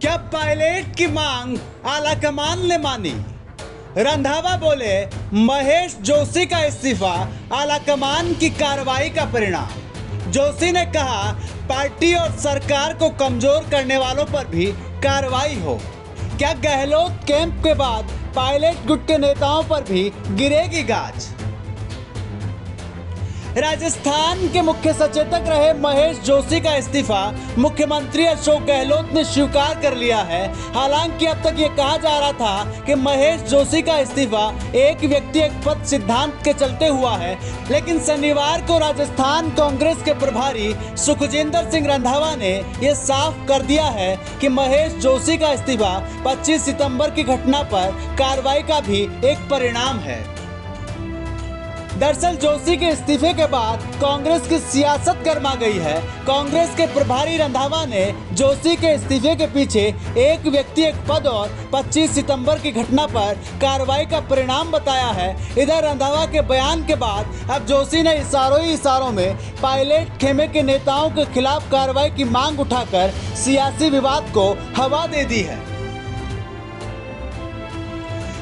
क्या पायलट की मांग आलाकमान ने मानी? रंधावा बोले महेश जोशी का इस्तीफा आलाकमान की कार्रवाई का परिणाम। जोशी ने कहा पार्टी और सरकार को कमजोर करने वालों पर भी कार्रवाई हो। क्या गहलोत कैंप के बाद पायलट गुट के नेताओं पर भी गिरेगी गाज? राजस्थान के मुख्य सचेतक रहे महेश जोशी का इस्तीफा मुख्यमंत्री अशोक गहलोत ने स्वीकार कर लिया है। हालांकि अब तक ये कहा जा रहा था कि महेश जोशी का इस्तीफा एक व्यक्ति एक पद सिद्धांत के चलते हुआ है, लेकिन शनिवार को राजस्थान कांग्रेस के प्रभारी सुखजिंदर सिंह रंधावा ने यह साफ कर दिया है कि महेश जोशी का इस्तीफा 25 सितंबर की घटना पर कार्रवाई का भी एक परिणाम है। दरअसल जोशी के इस्तीफे के बाद कांग्रेस की सियासत गर्मा गई है। कांग्रेस के प्रभारी रंधावा ने जोशी के इस्तीफे के पीछे एक व्यक्ति एक पद और 25 सितंबर की घटना पर कार्रवाई का परिणाम बताया है। इधर रंधावा के बयान के बाद अब जोशी ने इशारों ही इशारों में पायलट खेमे के नेताओं के खिलाफ कार्रवाई की मांग उठाकर सियासी विवाद को हवा दे दी है।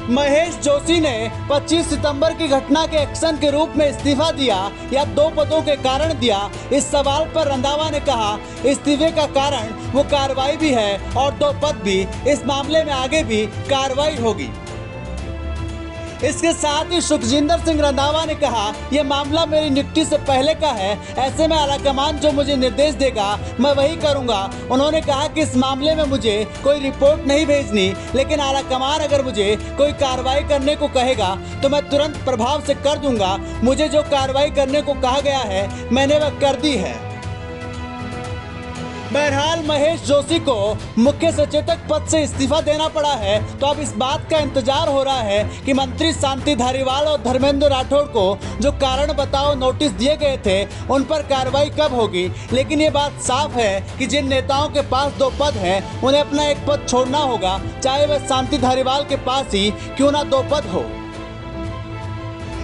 महेश जोशी ने 25 सितंबर की घटना के एक्शन के रूप में इस्तीफा दिया या 2 पदों के कारण दिया? इस सवाल पर रंधावा ने कहा इस्तीफे का कारण वो कार्रवाई भी है और 2 पद भी। इस मामले में आगे भी कार्रवाई होगी। इसके साथ ही सुखजिंदर सिंह रंधावा ने कहा यह मामला मेरी नियुक्ति से पहले का है, ऐसे में आलाकमान जो मुझे निर्देश देगा मैं वही करूंगा। उन्होंने कहा कि इस मामले में मुझे कोई रिपोर्ट नहीं भेजनी, लेकिन आलाकमान अगर मुझे कोई कार्रवाई करने को कहेगा तो मैं तुरंत प्रभाव से कर दूंगा। मुझे जो कार्रवाई करने को कहा गया है मैंने वह कर दी है। बहरहाल महेश जोशी को मुख्य सचेतक पद से इस्तीफा देना पड़ा है, तो अब इस बात का इंतजार हो रहा है कि मंत्री शांति धारीवाल और धर्मेंद्र राठौड़ को जो कारण बताओ नोटिस दिए गए थे उन पर कार्रवाई कब होगी। लेकिन ये बात साफ है कि जिन नेताओं के पास 2 पद हैं उन्हें अपना एक पद छोड़ना होगा, चाहे वह शांति धारीवाल के पास ही क्यों ना 2 पद हो।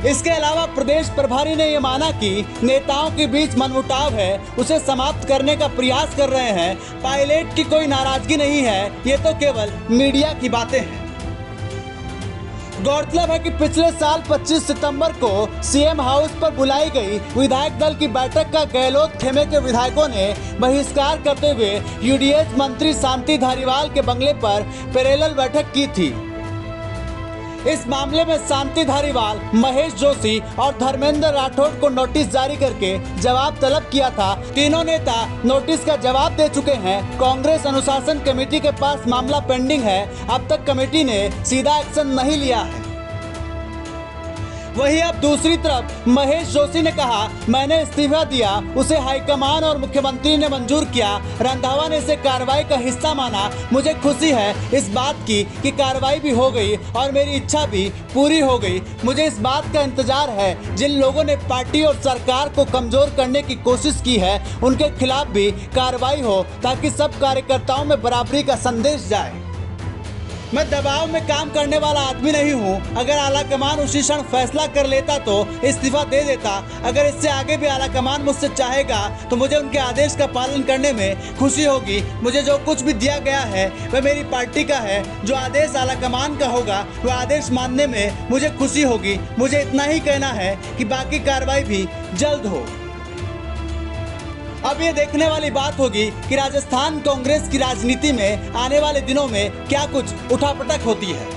इसके अलावा प्रदेश प्रभारी ने यह माना कि नेताओं के बीच मनमुटाव है, उसे समाप्त करने का प्रयास कर रहे हैं। पायलट की कोई नाराजगी नहीं है, ये तो केवल मीडिया की बातें हैं। गौरतलब है कि पिछले साल 25 सितंबर को सीएम हाउस पर बुलाई गई विधायक दल की बैठक का गहलोत खेमे के विधायकों ने बहिष्कार करते हुए यूडीएच मंत्री शांति धारीवाल के बंगले पर पैरेलल बैठक की थी। इस मामले में शांति धारीवाल, महेश जोशी और धर्मेंद्र राठौड़ को नोटिस जारी करके जवाब तलब किया था। तीनों नेता नोटिस का जवाब दे चुके हैं। कांग्रेस अनुशासन कमेटी के पास मामला पेंडिंग है, अब तक कमेटी ने सीधा एक्शन नहीं लिया है। वहीं अब दूसरी तरफ महेश जोशी ने कहा मैंने इस्तीफा दिया, उसे हाईकमान और मुख्यमंत्री ने मंजूर किया। रंधावा ने इसे कार्रवाई का हिस्सा माना। मुझे खुशी है इस बात की कि कार्रवाई भी हो गई और मेरी इच्छा भी पूरी हो गई। मुझे इस बात का इंतजार है जिन लोगों ने पार्टी और सरकार को कमजोर करने की कोशिश की है उनके खिलाफ भी कार्रवाई हो, ताकि सब कार्यकर्ताओं में बराबरी का संदेश जाए। मैं दबाव में काम करने वाला आदमी नहीं हूं। अगर आलाकमान उसी क्षण फैसला कर लेता तो इस्तीफा दे देता। अगर इससे आगे भी आलाकमान मुझसे चाहेगा तो मुझे उनके आदेश का पालन करने में खुशी होगी। मुझे जो कुछ भी दिया गया है वह मेरी पार्टी का है। जो आदेश आलाकमान का होगा वह आदेश मानने में मुझे खुशी होगी। मुझे इतना ही कहना है कि बाकी कार्रवाई भी जल्द हो। अब ये देखने वाली बात होगी कि राजस्थान कांग्रेस की राजनीति में आने वाले दिनों में क्या कुछ उठापटक होती है।